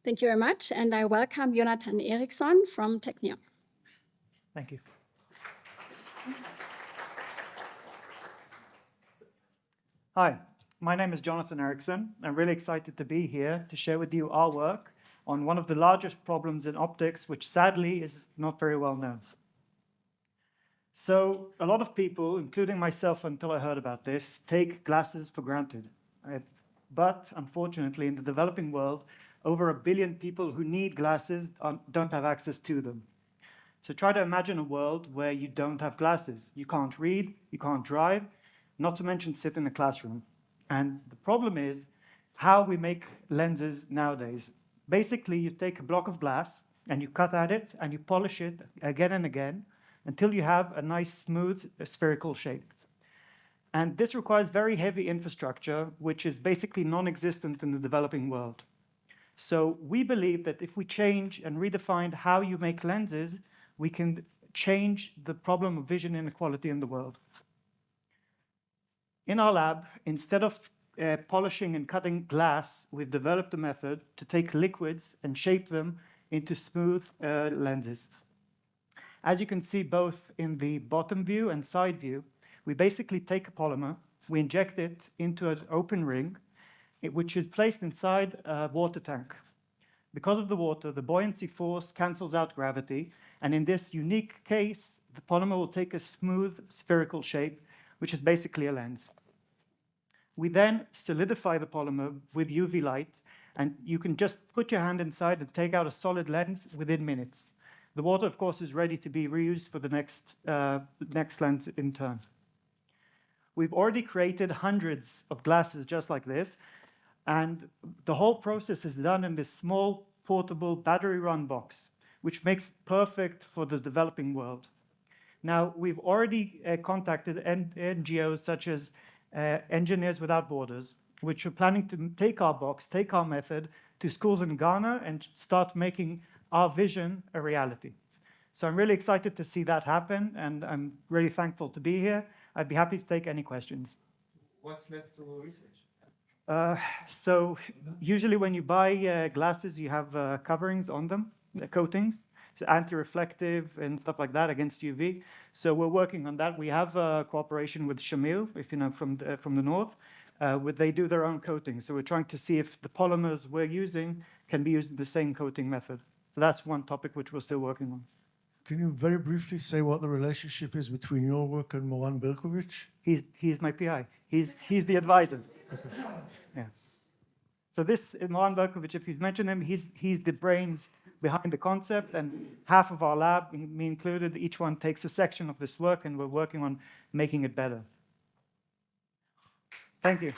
Thank you very much, and I welcome Jonathan Ericson from Technion. Thank you. Hi, my name is Jonathan Ericson. I'm really excited to be here to share with you our work on one of the largest problems in optics, which sadly is not very well known. So a lot of people, including myself until I heard about this, take glasses for granted. But unfortunately, in the developing world, over 1 billion people who need glasses don't have access to them. So try to imagine a world where you don't have glasses. You can't read, you can't drive, not to mention sit in a classroom. And the problem is how we make lenses nowadays. Basically, you take a block of glass and you cut at it and you polish it again and again until you have a nice, smooth, spherical shape. And this requires very heavy infrastructure, which is basically non-existent in the developing world. So we believe that if we change and redefine how you make lenses, we can change the problem of vision inequality in the world. In our lab, instead of polishing and cutting glass, we've developed a method to take liquids and shape them into smooth lenses. As you can see both in the bottom view and side view, we basically take a polymer, we inject it into an open ring, which is placed inside a water tank. Because of the water, the buoyancy force cancels out gravity, and in this unique case, the polymer will take a smooth spherical shape, which is basically a lens. We then solidify the polymer with UV light, and you can just put your hand inside and take out a solid lens within minutes. The water, of course, is ready to be reused for the next lens in turn. We've already created hundreds of glasses just like this, and the whole process is done in this small, portable, battery-run box, which makes it perfect for the developing world. Now, we've already contacted NGOs such as Engineers Without Borders, which are planning to take our box, take our method to schools in Ghana and start making our vision a reality. So I'm really excited to see that happen, and I'm really thankful to be here. I'd be happy to take any questions. What's left to research? So usually when you buy glasses, you have coverings on them, coatings, so anti-reflective and stuff like that against UV. So we're working on that. We have a cooperation with Shamil, if you know, from the north. They do their own coating. So we're trying to see if the polymers we're using can be used in the same coating method. So that's one topic which we're still working on. Can you very briefly say what the relationship is between your work and Moran Bercovici? He's my PI. He's the advisor. Okay. Yeah. So this Moran Bercovici, if you've mentioned him, he's the brains behind the concept, and half of our lab, me included, each one takes a section of this work, and we're working on making it better. Thank you.